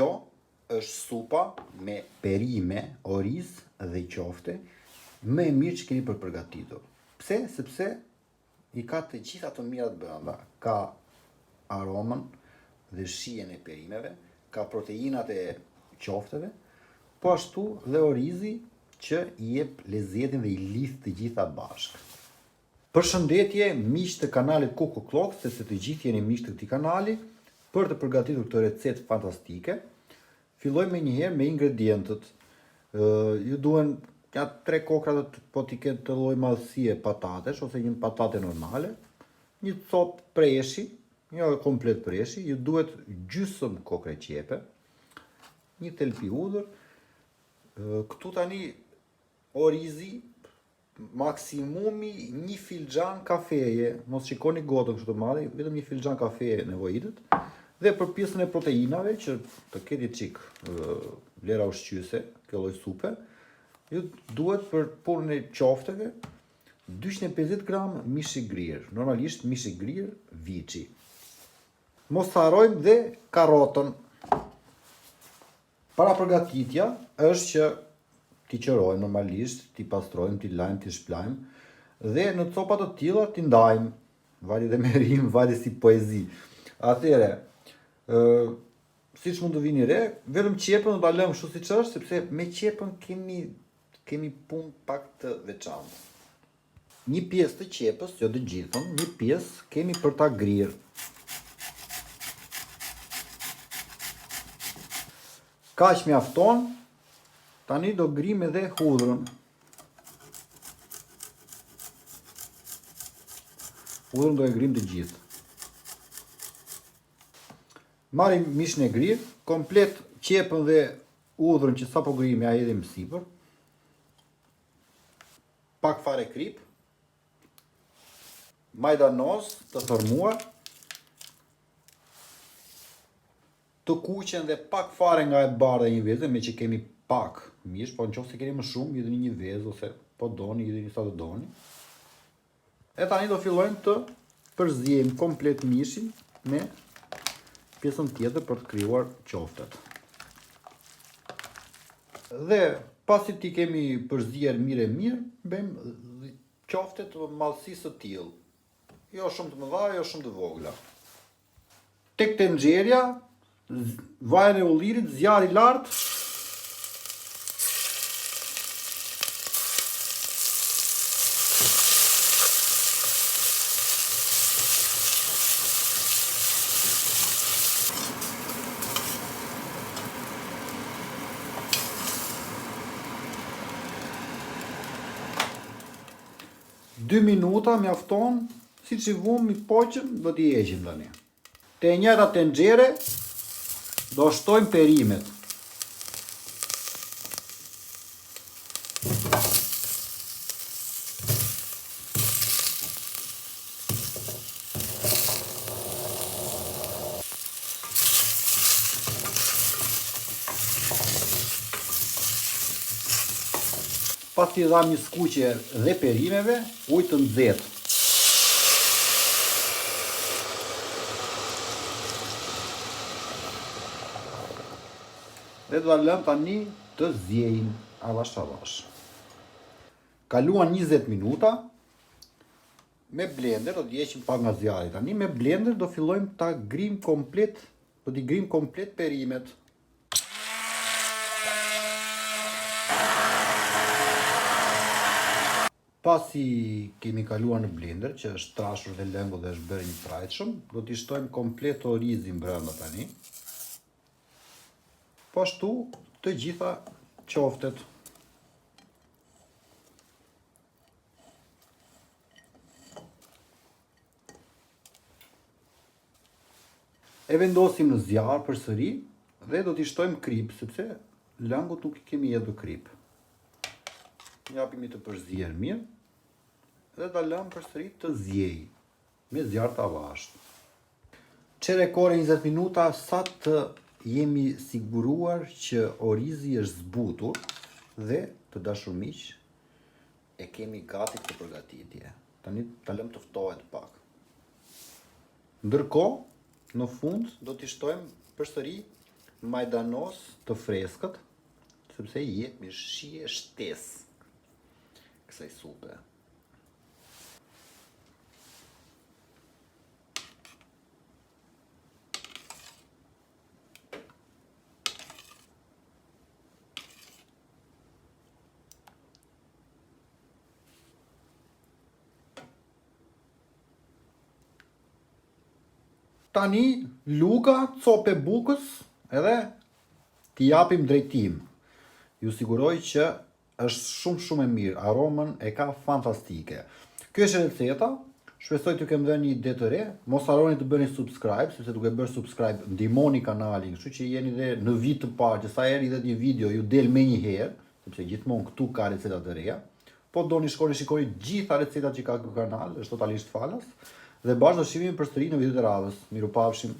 kjo është supa me perime, oriz dhe qofte më e mirë që keni për përgatitur. Pse? Sepse i ka të gjitha të mirat brenda. Ka aromën dhe shijen e perimeve, ka proteinat e qofteve, po ashtu dhe orizi që i jep lezetin dhe i lidh të gjitha bashkë. Përshëndetje miq të kanalit Cook O'Clock, sepse të gjithë jeni miq të këtij kanali, për të përgatitur këtë recetë fantastike. Fillojmë njëherë me ingredientët. Ju duhen 3 kokra po t'i ketë të lloj madhësie patatesh ose një patate normale, një cop preshi, jo komplet preshi, ju duhet gjysmë kokre qepe, një telpi hudhër, këtu tani orizi, maksimumi 1 filxhan kafeje, mos shikoni gotën kështu të madhe, vetëm 1 filxhan kafeje nevojitet, dhe për pjesën e proteinave që të keti çik vlera ushqyese, kjo lloj supe, ju duhet për punën e qofteve 250 gram mish i grirë, normalisht mish i grirë viçi. Mos harrojmë dhe karrotën. Para përgatitja është që t'i qërojmë normalisht, t'i pastrojmë, t'i lajmë, t'i shplajmë, dhe në copa të tilla t'i ndajmë, vajti dhe me rim, vajti si poezi. Atëre, siç mund të vini re, vetëm qepën do ta lëmë kështu siç është, sepse me qepën kemi punë pak të veçantë. Një pjesë të qepës, jo të gjithën, një pjesë kemi për ta grirë. Kaq mjafton. Tani do grim edhe hudhrën. Hudhrën do e grim të gjithë. Marrim mishin e grirë, komplet qepën dhe hudhrën që sapo grimi ja hedhim sipër. Pak fare krip. Majdanoz të thërmuar. Të kuqen dhe pak fare nga e bardha një vezë, me që kemi pak mish, po nëse keni më shumë, jidhni një vezë ose po doni, jidhni sa të doni. E tani do fillojmë të përziejmë komplet mishin me pjesën tjetër për të krijuar qoftet. Dhe pasi ti kemi përzier mirë, bëjmë qoftet të madhësisë të tillë. Jo shumë të mëdha, jo shumë të vogla. Tek tenxherja, vajin e ullirit, zjarri lart. Dy minuta mjafton, siç i vum i poqëm, do t'i heqim tani. Te njëjta tenxhere do shtojmë perimet. Pas t'i dham një skuqje dhe perimeve, ujë të nxehtë. Dhe do ta lëm tani të ziejnë avash. Kaluan 20 minuta, me blender do t'i heqim pak nga zjarri. Tani me blender do fillojmë ta grim komplet, do t'i grim komplet perimet. Pasi kemi kaluar në blender, që është trashur dhe lëngu dhe është bërë një trajtshëm, do t'i shtojmë komplet orizin brenda tani. Po ashtu të gjitha qoftet. E vendosim në zjarr përsëri dhe do t'i shtojmë krip, sepse lëngut nuk i kemi hedhur krip. Japim të përzier mirë dhe ta lëm përsëri të ziej me zjarr të avashtë. Çerekore 20 minuta sa të jemi siguruar që orizi është zbutur dhe të dashur miq, e kemi gati këtë përgatitje. Tani ta lëm të ftohet pak. Ndërkohë, në fund do t'i shtojmë përsëri majdanos të freskët, sepse i jep me shije shtesë kësaj supe. Tani, Luka, cope bukës, edhe t'i japim drejtim. Ju siguroj që është shumë e mirë, aromën e ka fantastike. Kjo është receta, shpresoj t'ju kem dhënë një ide të re, mos harroni të bëni subscribe, sepse duke bërë subscribe ndihmoni kanalin, kështu që jeni dhe në vit të parë, që sa herë i dhe një video ju del me një herë, sepse gjithmonë këtu ka receta të reja. Po doni shkoni shikoni gjitha recetat që ka ky kanal, është totalisht falas. Dhe bashkë do shihemi përsëri në videot e radhës. Mirupafshim.